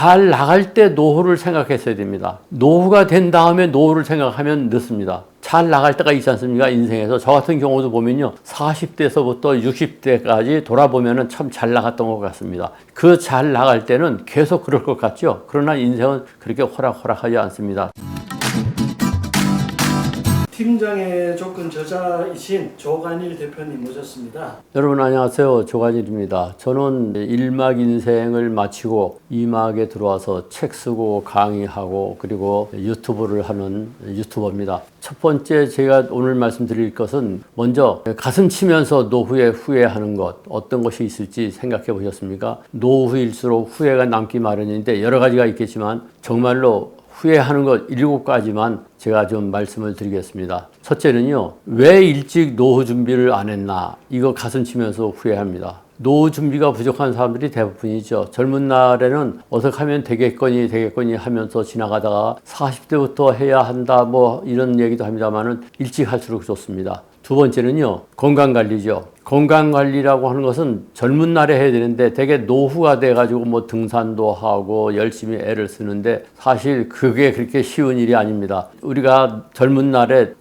잘 나갈 때 노후를 생각했어야 됩니다. 노후가 된 다음에 노후를 생각하면 늦습니다. 잘 나갈 때가 있지 않습니까? 인생에서. 저 같은 경우도 보면요. 40대에서부터 60대까지 돌아보면 참 잘 나갔던 것 같습니다. 그 잘 나갈 때는 계속 그럴 것 같죠? 그러나 인생은 그렇게 호락호락하지 않습니다. 팀장의 조건 저자이신 조관일 대표님 모셨습니다. 여러분 안녕하세요. 조관일입니다. 저는 1막 인생을 마치고 2막에 들어와서 책 쓰고 강의하고 그리고 유튜브를 하는 유튜버입니다. 첫 번째 제가 오늘 말씀드릴 것은 먼저 가슴 치면서 노후에 후회하는 것 어떤 것이 있을지 생각해 보셨습니까? 노후일수록 후회가 남기 마련인데 여러 가지가 있겠지만 정말로 후회하는 것 7가지만 제가 좀 말씀을 드리겠습니다. 첫째는요, 왜 일찍 노후 준비를 안 했나? 이거 가슴 치면서 후회합니다. 노후 준비가 부족한 사람들이 대부분이죠. 젊은 날에는 어떻게 하면 되겠거니 하면서 지나가다가 40대부터 해야 한다 뭐 이런 얘기도 합니다만은 일찍 할수록 좋습니다. 두 번째는요, 건강관리죠. 건강관리라고 하는 것은 젊은 날에 해야 되는데 되게 노후가 돼가지고 뭐 등산도 하고 열심히 애를 쓰는데 사실 그게 그렇게 쉬운 일이 아닙니다. 우리가 젊은 날에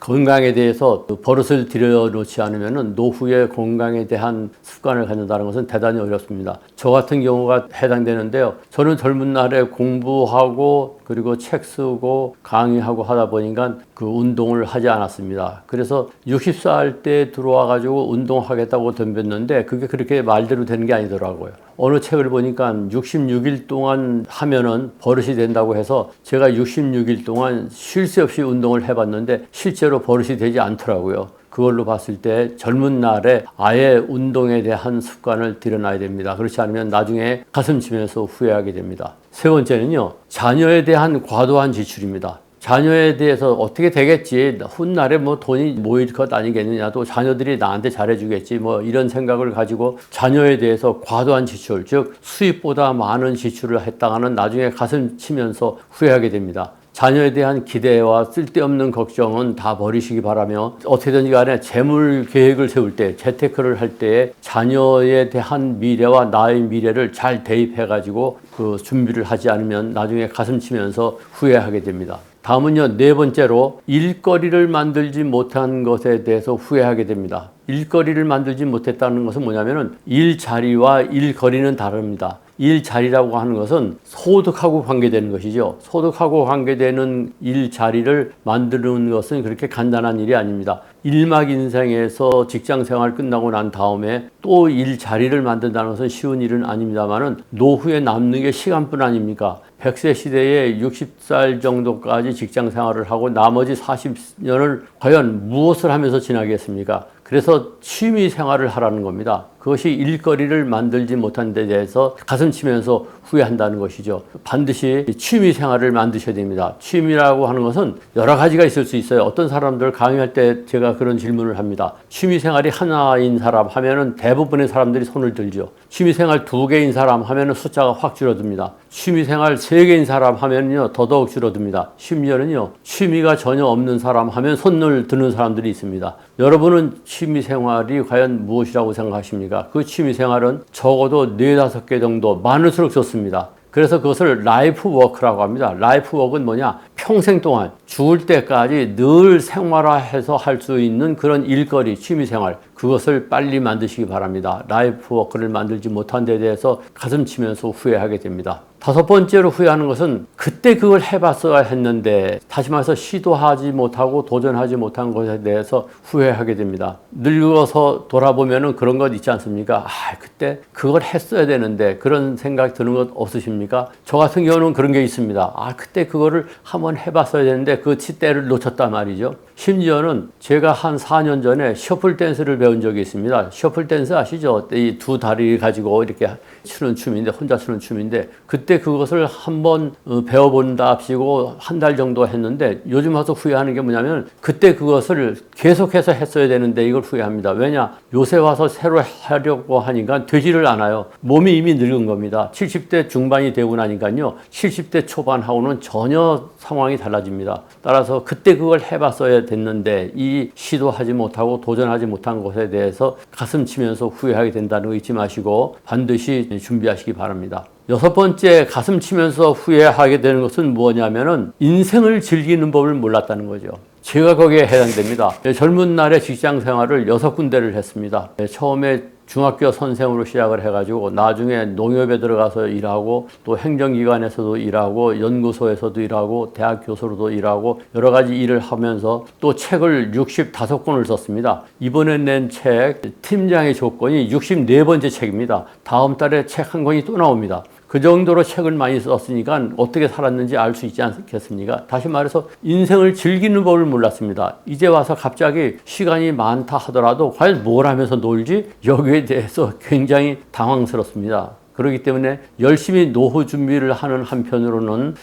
건강에 대해서 버릇을 들여놓지 않으면 노후에 건강에 대한 습관을 갖는다는 것은 대단히 어렵습니다. 저 같은 경우가 해당되는데요. 저는 젊은 날에 공부하고 그리고 책 쓰고 강의하고 하다 보니까 운동을 하지 않았습니다. 그래서 60살 때 들어와가지고 운동하겠다고 덤볐는데 그게 그렇게 말대로 되는 게 아니더라고요. 어느 책을 보니까 66일 동안 하면은 버릇이 된다고 해서 제가 66일 동안 쉴 새 없이 운동을 해봤는데 실제로 버릇이 되지 않더라고요. 그걸로 봤을 때 젊은 날에 아예 운동에 대한 습관을 들여놔야 됩니다. 그렇지 않으면 나중에 가슴 치면서 후회하게 됩니다. 세 번째는요, 자녀에 대한 과도한 지출입니다. 자녀에 대해서 어떻게 되겠지, 훗날에 뭐 돈이 모일 것 아니겠느냐, 또 자녀들이 나한테 잘해주겠지 뭐 이런 생각을 가지고 자녀에 대해서 과도한 지출, 즉 수입보다 많은 지출을 했다가는 나중에 가슴 치면서 후회하게 됩니다. 자녀에 대한 기대와 쓸데없는 걱정은 다 버리시기 바라며 어떻게든지 간에 재물 계획을 세울 때, 재테크를 할 때에 자녀에 대한 미래와 나의 미래를 잘 대입해 가지고 준비를 하지 않으면 나중에 가슴 치면서 후회하게 됩니다. 다음은요, 네 번째로 일거리를 만들지 못한 것에 대해서 후회하게 됩니다. 일거리를 만들지 못했다는 것은 뭐냐면은 일자리와 일거리는 다릅니다. 일자리라고 하는 것은 소득하고 관계되는 것이죠. 소득하고 관계되는 일자리를 만드는 것은 그렇게 간단한 일이 아닙니다. 1막 인생에서 직장 생활 끝나고 난 다음에 또 일자리를 만든다는 것은 쉬운 일은 아닙니다만은 노후에 남는 게 시간뿐 아닙니까? 100세 시대에 60살 정도까지 직장 생활을 하고 나머지 40년을 과연 무엇을 하면서 지나겠습니까? 그래서 취미 생활을 하라는 겁니다. 그것이 일거리를 만들지 못한 데 대해서 가슴 치면서 후회한다는 것이죠. 반드시 취미 생활을 만드셔야 됩니다. 취미라고 하는 것은 여러 가지가 있을 수 있어요. 어떤 사람들 강의할 때 제가 그런 질문을 합니다. 취미 생활이 하나인 사람 하면은 대부분의 사람들이 손을 들죠. 취미 생활 2개인 사람 하면은 숫자가 확 줄어듭니다. 취미 생활 3개인 사람 하면요 더더욱 줄어듭니다. 심지어는요 취미가 전혀 없는 사람 하면 손을 드는 사람들이 있습니다. 여러분은 취미 생활이 과연 무엇이라고 생각하십니까? 그 취미 생활은 적어도 4-5개 정도 많을수록 좋습니다. 그래서 그것을 라이프 워크라고 합니다. 라이프 워크는 뭐냐? 평생 동안 죽을 때까지 늘 생활화해서 할 수 있는 그런 일거리, 취미생활, 그것을 빨리 만드시기 바랍니다. 라이프 워크를 만들지 못한 데 대해서 가슴 치면서 후회하게 됩니다. 5번째로 후회하는 것은 그때 그걸 해봤어야 했는데 다시 말해서 시도하지 못하고 도전하지 못한 것에 대해서 후회하게 됩니다. 늙어서 돌아보면은 그런 것 있지 않습니까? 그때 그걸 했어야 되는데 그런 생각 드는 것 없으십니까? 저 같은 경우는 그런 게 있습니다. 그때 그거를 한번 해봤어야 되는데 그 때를 놓쳤단 말이죠. 심지어는 제가 한 4년 전에 셔플 댄스를 배운 적이 있습니다. 셔플 댄스 아시죠? 이 2다리 가지고 이렇게 추는 춤인데, 혼자 추는 춤인데, 그때 그것을 한번 배워본답시고 한 달 정도 했는데 요즘 와서 후회하는 게 뭐냐면 그때 그것을 계속해서 했어야 되는데 이걸 후회합니다. 왜냐? 요새 와서 새로 하려고 하니까 되지를 않아요. 몸이 이미 늙은 겁니다. 70대 중반이 되고 나니까요. 70대 초반하고는 전혀 상황이 달라집니다. 따라서 그때 그걸 해봤어야 됐는데 이 시도하지 못하고 도전하지 못한 것에 대해서 가슴 치면서 후회하게 된다는 거 잊지 마시고 반드시 준비하시기 바랍니다. 여섯 번째 가슴 치면서 후회하게 되는 것은 뭐냐면은 인생을 즐기는 법을 몰랐다는 거죠. 제가 거기에 해당됩니다. 젊은 날에 직장 생활을 6군데를 했습니다. 처음에 중학교 선생으로 시작을 해가지고 나중에 농협에 들어가서 일하고 또 행정기관에서도 일하고 연구소에서도 일하고 대학 교수로도 일하고 여러 가지 일을 하면서 또 책을 65권을 썼습니다. 이번에 낸 책 팀장의 조건이 64번째 책입니다. 다음 달에 책 한 권이 또 나옵니다. 그 정도로 책을 많이 썼으니까 어떻게 살았는지 알 수 있지 않겠습니까? 다시 말해서 인생을 즐기는 법을 몰랐습니다. 이제 와서 갑자기 시간이 많다 하더라도 과연 뭘 하면서 놀지? 여기에 대해서 굉장히 당황스럽습니다. 그렇기 때문에 열심히 노후 준비를 하는 한편으로는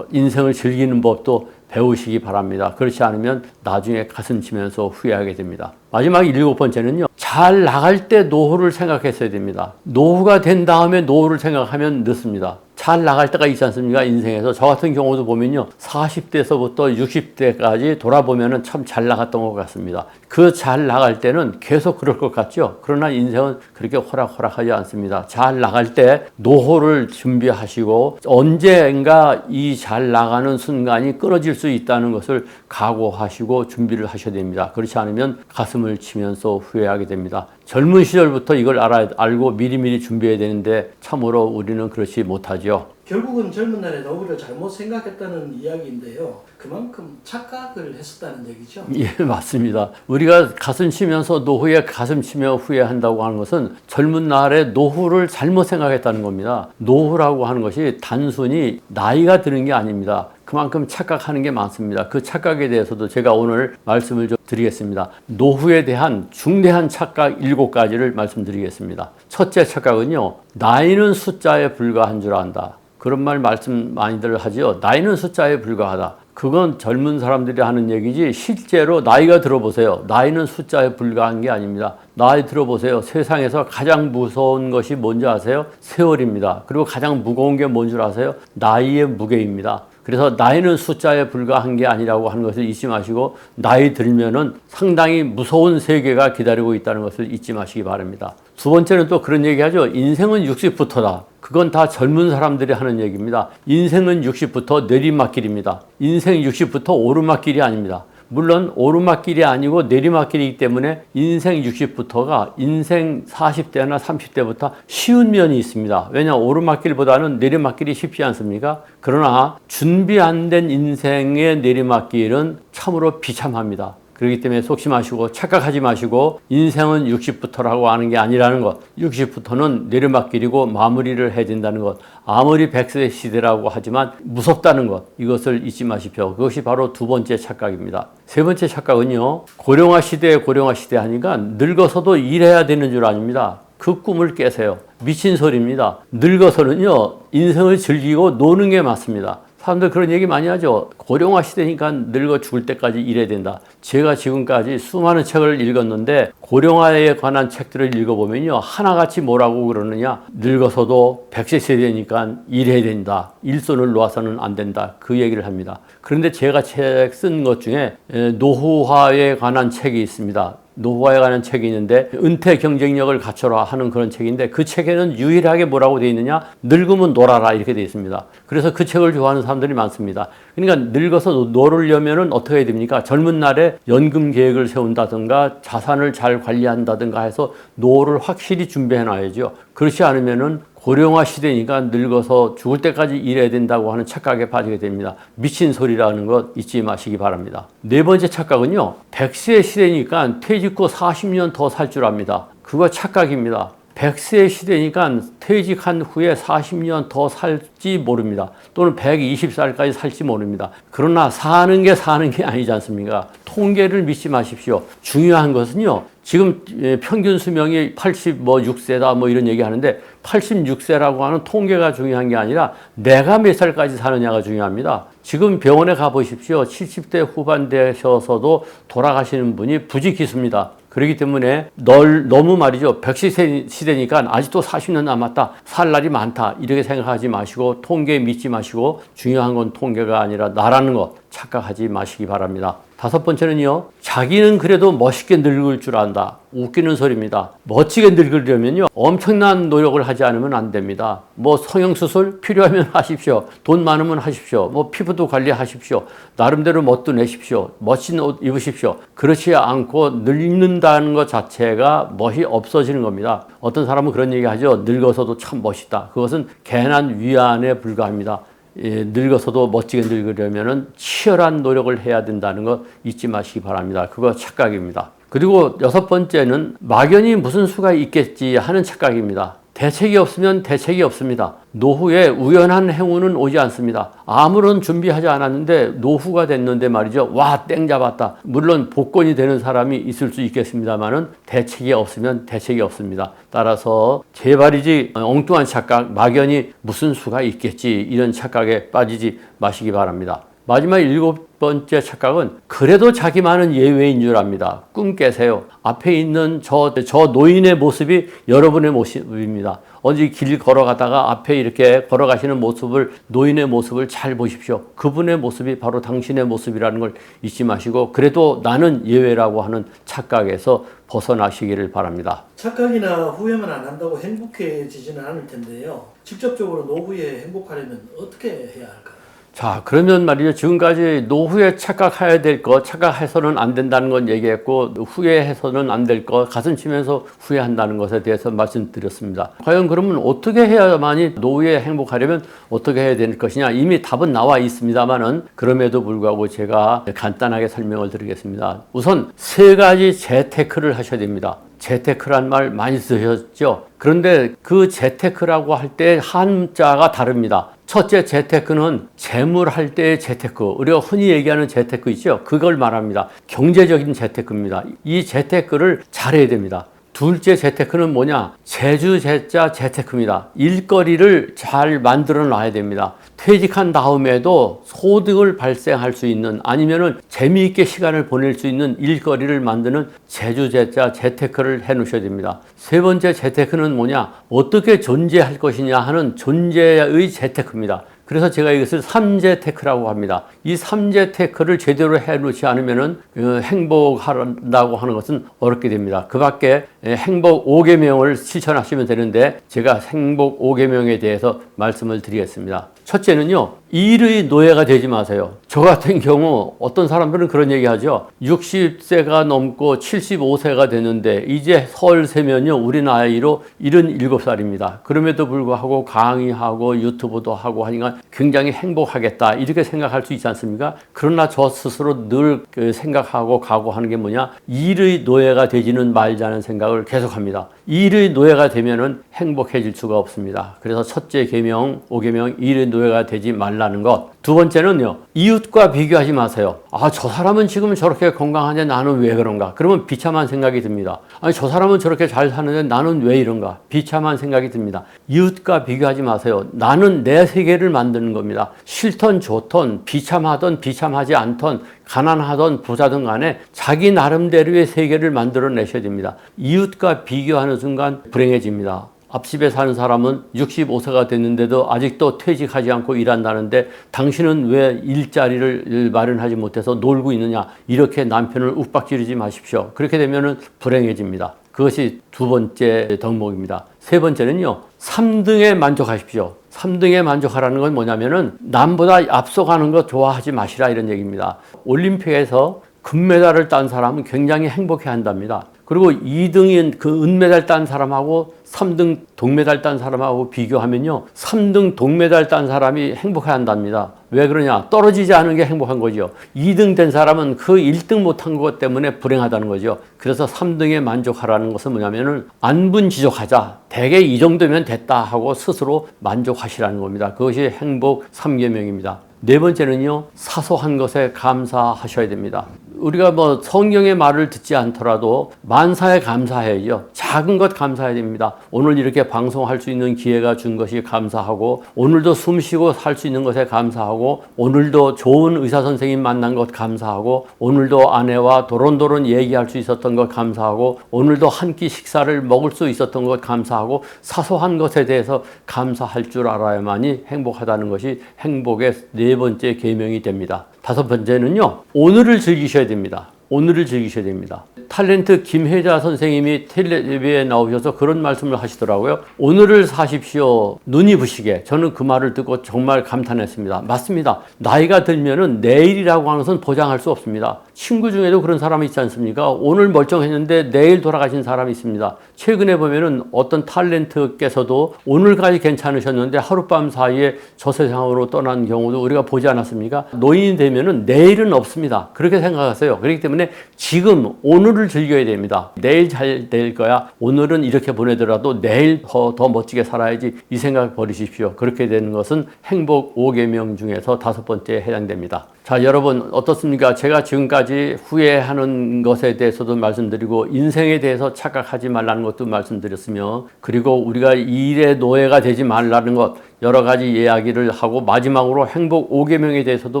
인생을 즐기는 법도 배우시기 바랍니다. 그렇지 않으면 나중에 가슴 치면서 후회하게 됩니다. 마지막 7번째는요. 잘 나갈 때 노후를 생각했어야 됩니다. 노후가 된 다음에 노후를 생각하면 늦습니다. 잘 나갈 때가 있지 않습니까? 인생에서. 저 같은 경우도 보면요. 40대에서부터 60대까지 돌아보면 참 잘 나갔던 것 같습니다. 그 잘 나갈 때는 계속 그럴 것 같죠. 그러나 인생은 그렇게 호락호락하지 않습니다. 잘 나갈 때 노후를 준비하시고 언젠가 이 잘 나가는 순간이 끊어질 수 있다는 것을 각오하시고 준비를 하셔야 됩니다. 그렇지 않으면 가슴을 치면서 후회하게 됩니다. 젊은 시절부터 이걸 알고 미리미리 준비해야 되는데 참으로 우리는 그렇지 못하죠. 결국은 젊은 날에 노후를 잘못 생각했다는 이야기인데요. 그만큼 착각을 했었다는 얘기죠. 예, 맞습니다. 우리가 가슴 치면서 노후에 가슴 치며 후회한다고 하는 것은 젊은 날에 노후를 잘못 생각했다는 겁니다. 노후라고 하는 것이 단순히 나이가 드는 게 아닙니다. 그만큼 착각하는 게 많습니다. 그 착각에 대해서도 제가 오늘 말씀을 좀 드리겠습니다. 노후에 대한 중대한 착각 7가지를 말씀드리겠습니다. 첫째 착각은요. 나이는 숫자에 불과한 줄 안다. 그런 말씀 많이들 하죠. 나이는 숫자에 불과하다. 그건 젊은 사람들이 하는 얘기지 실제로 나이가 들어보세요. 나이는 숫자에 불과한 게 아닙니다. 나이 들어보세요. 세상에서 가장 무서운 것이 뭔지 아세요? 세월입니다. 그리고 가장 무거운 게 뭔 줄 아세요? 나이의 무게입니다. 그래서 나이는 숫자에 불과한 게 아니라고 하는 것을 잊지 마시고 나이 들면은 상당히 무서운 세계가 기다리고 있다는 것을 잊지 마시기 바랍니다. 두 번째는 또 그런 얘기하죠. 인생은 60부터다. 그건 다 젊은 사람들이 하는 얘기입니다. 인생은 60부터 내리막길입니다. 인생 60부터 오르막길이 아닙니다. 물론 오르막길이 아니고 내리막길이기 때문에 인생 60부터가 인생 40대나 30대부터 쉬운 면이 있습니다. 왜냐 오르막길보다는 내리막길이 쉽지 않습니까? 그러나 준비 안 된 인생의 내리막길은 참으로 비참합니다. 그렇기 때문에 속지 마시고 착각하지 마시고 인생은 60부터라고 하는 게 아니라는 것. 60부터는 내리막길이고 마무리를 해야 된다는 것. 아무리 100세 시대라고 하지만 무섭다는 것. 이것을 잊지 마십시오. 그것이 바로 두 번째 착각입니다. 세 번째 착각은요. 고령화 시대에 고령화 시대 하니까 늙어서도 일해야 되는 줄 아닙니다. 그 꿈을 깨세요. 미친 소리입니다. 늙어서는요. 인생을 즐기고 노는 게 맞습니다. 사람들 그런 얘기 많이 하죠. 고령화 시대니까 늙어 죽을 때까지 일해야 된다. 제가 지금까지 수많은 책을 읽었는데 고령화에 관한 책들을 읽어보면요. 하나같이 뭐라고 그러느냐. 늙어서도 100세 세대니까 일해야 된다. 일손을 놓아서는 안 된다. 그 얘기를 합니다. 그런데 제가 책 쓴 것 중에 노후화에 관한 책이 있습니다. 노후화에 관한 책이 있는데 은퇴 경쟁력을 갖춰라 하는 그런 책인데 그 책에는 유일하게 뭐라고 되어 있느냐 늙으면 놀아라 이렇게 되어 있습니다. 그래서 그 책을 좋아하는 사람들이 많습니다. 그러니까 늙어서 놀으려면 어떻게 해야 됩니까? 젊은 날에 연금 계획을 세운다든가 자산을 잘 관리한다든가 해서 노후를 확실히 준비해 놔야죠. 그렇지 않으면은 고령화 시대니까 늙어서 죽을 때까지 일해야 된다고 하는 착각에 빠지게 됩니다. 미친 소리라는 것 잊지 마시기 바랍니다. 네 번째 착각은요. 100세 시대니까 퇴직 후 40년 더 살 줄 압니다. 그거 착각입니다. 100세 시대니까 퇴직한 후에 40년 더 살지 모릅니다. 또는 120살까지 살지 모릅니다. 그러나 사는 게 아니지 않습니까? 통계를 믿지 마십시오. 중요한 것은요. 지금 평균 수명이 86세다 뭐 이런 얘기 하는데 86세라고 하는 통계가 중요한 게 아니라 내가 몇 살까지 사느냐가 중요합니다. 지금 병원에 가보십시오. 70대 후반 되셔서도 돌아가시는 분이 부지기수입니다. 그렇기 때문에 너무 말이죠. 100세 시대니까 아직도 40년 남았다. 살 날이 많다. 이렇게 생각하지 마시고 통계 믿지 마시고 중요한 건 통계가 아니라 나라는 것 착각하지 마시기 바랍니다. 다섯 번째는요, 자기는 그래도 멋있게 늙을 줄 안다. 웃기는 소리입니다. 멋지게 늙으려면요, 엄청난 노력을 하지 않으면 안 됩니다. 뭐 성형수술 필요하면 하십시오. 돈 많으면 하십시오. 뭐 피부도 관리하십시오. 나름대로 멋도 내십시오. 멋진 옷 입으십시오. 그렇지 않고 늙는다는 것 자체가 멋이 없어지는 겁니다. 어떤 사람은 그런 얘기 하죠. 늙어서도 참 멋있다. 그것은 괜한 위안에 불과합니다. 늙어서도 멋지게 늙으려면 치열한 노력을 해야 된다는 거 잊지 마시기 바랍니다. 그거 착각입니다. 그리고 여섯 번째는 막연히 무슨 수가 있겠지 하는 착각입니다. 대책이 없으면 대책이 없습니다. 노후에 우연한 행운은 오지 않습니다. 아무런 준비하지 않았는데 노후가 됐는데 말이죠. 와, 땡 잡았다. 물론 복권이 되는 사람이 있을 수 있겠습니다만은 대책이 없으면 대책이 없습니다. 따라서 제발이지 엉뚱한 착각, 막연히 무슨 수가 있겠지 이런 착각에 빠지지 마시기 바랍니다. 마지막 일곱 번째 착각은 그래도 자기만은 예외인 줄 압니다. 꿈 깨세요. 앞에 있는 저 노인의 모습이 여러분의 모습입니다. 어디 길 걸어가다가 앞에 이렇게 걸어가시는 모습을, 노인의 모습을 잘 보십시오. 그분의 모습이 바로 당신의 모습이라는 걸 잊지 마시고 그래도 나는 예외라고 하는 착각에서 벗어나시기를 바랍니다. 착각이나 후회만 안 한다고 행복해지지는 않을 텐데요. 직접적으로 노후에 행복하려면 어떻게 해야 할까요? 자, 그러면 말이죠. 지금까지 노후에 착각해야 될 것, 착각해서는 안 된다는 건 얘기했고, 후회해서는 안 될 것, 가슴 치면서 후회한다는 것에 대해서 말씀드렸습니다. 과연 그러면 어떻게 해야만이 노후에 행복하려면 어떻게 해야 될 것이냐? 이미 답은 나와 있습니다만은, 그럼에도 불구하고 제가 간단하게 설명을 드리겠습니다. 우선 세 가지 재테크를 하셔야 됩니다. 재테크란 말 많이 쓰셨죠? 그런데 그 재테크라고 할 때 한자가 다릅니다. 첫째 재테크는 재물할 때의 재테크, 우리가 흔히 얘기하는 재테크 있죠? 그걸 말합니다. 경제적인 재테크입니다. 이 재테크를 잘해야 됩니다. 둘째 재테크는 뭐냐? 재주재자 재테크입니다. 일거리를 잘 만들어 놔야 됩니다. 퇴직한 다음에도 소득을 발생할 수 있는 아니면은 재미있게 시간을 보낼 수 있는 일거리를 만드는 재주재자 재테크를 해 놓으셔야 됩니다. 세 번째 재테크는 뭐냐? 어떻게 존재할 것이냐 하는 존재의 재테크입니다. 그래서 제가 이것을 삼재테크라고 합니다. 이 삼재테크를 제대로 해놓지 않으면은 행복한다고 하는 것은 어렵게 됩니다. 그 밖에 행복 5계명을 실천하시면 되는데 제가 행복 5계명에 대해서 말씀을 드리겠습니다. 첫째는요, 일의 노예가 되지 마세요. 저 같은 경우 어떤 사람들은 그런 얘기 하죠. 60세가 넘고 75세가 됐는데 이제 설 세면요, 우리 나이로 77살입니다. 그럼에도 불구하고 강의하고 유튜브도 하고 하니까 굉장히 행복하겠다 이렇게 생각할 수 있지 않습니까? 그러나 저 스스로 늘 생각하고 각오하는 게 뭐냐? 일의 노예가 되지는 말자는 생각을 계속합니다. 일의 노예가 되면은 행복해질 수가 없습니다. 그래서 첫째 계명, 5계명, 일의 노예가 되지 말라는 것. 두 번째는요, 이웃과 비교하지 마세요. 아, 저 사람은 지금 저렇게 건강한데 나는 왜 그런가? 그러면 비참한 생각이 듭니다. 아니, 저 사람은 저렇게 잘 사는데 나는 왜 이런가? 비참한 생각이 듭니다. 이웃과 비교하지 마세요. 나는 내 세계를 만드는 겁니다. 싫던 좋던, 비참하던 비참하지 않던, 가난하던 부자든 간에 자기 나름대로의 세계를 만들어내셔야 됩니다. 이웃과 비교하는 순간 불행해집니다. 앞집에 사는 사람은 65세가 됐는데도 아직도 퇴직하지 않고 일한다는데 당신은 왜 일자리를 마련하지 못해서 놀고 있느냐? 이렇게 남편을 윽박지르지 마십시오. 그렇게 되면 불행해집니다. 그것이 두 번째 덕목입니다. 세 번째는요, 3등에 만족하십시오. 3등에 만족하라는 건 뭐냐면은 남보다 앞서가는 거 좋아하지 마시라 이런 얘기입니다. 올림픽에서 금메달을 딴 사람은 굉장히 행복해 한답니다. 그리고 2등인 그 은메달 딴 사람하고 3등 동메달 딴 사람하고 비교하면요, 3등 동메달 딴 사람이 행복해 한답니다. 왜 그러냐? 떨어지지 않은 게 행복한 거죠. 2등 된 사람은 그 1등 못한 것 때문에 불행하다는 거죠. 그래서 3등에 만족하라는 것은 뭐냐면은 안분지족하자. 대개 이 정도면 됐다 하고 스스로 만족하시라는 겁니다. 그것이 행복 3계명입니다. 네 번째는요, 사소한 것에 감사하셔야 됩니다. 우리가 뭐 성경의 말을 듣지 않더라도 만사에 감사해야죠. 작은 것 감사해야 됩니다. 오늘 이렇게 방송할 수 있는 기회가 준 것이 감사하고, 오늘도 숨 쉬고 살 수 있는 것에 감사하고, 오늘도 좋은 의사 선생님 만난 것 감사하고, 오늘도 아내와 도론도론 얘기할 수 있었던 것 감사하고, 오늘도 한 끼 식사를 먹을 수 있었던 것 감사하고, 사소한 것에 대해서 감사할 줄 알아야만이 행복하다는 것이 행복의 네 번째 계명이 됩니다. 다섯 번째는요, 오늘을 즐기셔야 됩니다. 오늘을 즐기셔야 됩니다. 탤런트 김혜자 선생님이 텔레비에 나오셔서 그런 말씀을 하시더라고요. 오늘을 사십시오. 눈이 부시게. 저는 그 말을 듣고 정말 감탄했습니다. 맞습니다. 나이가 들면은 내일이라고 하는 것은 보장할 수 없습니다. 친구 중에도 그런 사람이 있지 않습니까? 오늘 멀쩡했는데 내일 돌아가신 사람이 있습니다. 최근에 보면은 어떤 탤런트께서도 오늘까지 괜찮으셨는데 하룻밤 사이에 저 세상으로 떠난 경우도 우리가 보지 않았습니까? 노인이 되면은 내일은 없습니다. 그렇게 생각하세요. 그렇기 때문에 지금 오늘을 즐겨야 됩니다. 내일 잘 될 거야. 오늘은 이렇게 보내더라도 내일 더 멋지게 살아야지. 이 생각 버리십시오. 그렇게 되는 것은 행복 5계명 중에서 다섯 번째에 해당됩니다. 자, 여러분 어떻습니까? 제가 지금까지 후회하는 것에 대해서도 말씀드리고 인생에 대해서 착각하지 말라는 것도 말씀드렸으며, 그리고 우리가 이 일의 노예가 되지 말라는 것 여러 가지 이야기를 하고, 마지막으로 행복 5계명에 대해서도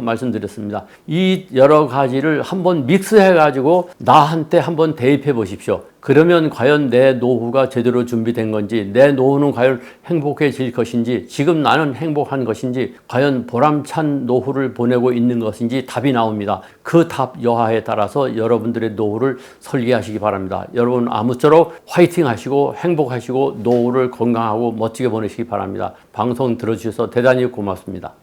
말씀드렸습니다. 이 여러 가지를 한번 믹스해 가지고 나한테 한번 대입해 보십시오. 그러면 과연 내 노후가 제대로 준비된 건지, 내 노후는 과연 행복해질 것인지, 지금 나는 행복한 것인지, 과연 보람찬 노후를 보내고 있는 것인지 답이 나옵니다. 그 답 여하에 따라서 여러분들의 노후를 설계하시기 바랍니다. 여러분 아무쪼록 화이팅 하시고 행복하시고 노후를 건강하고 멋지게 보내시기 바랍니다. 방송 들어주셔서 대단히 고맙습니다.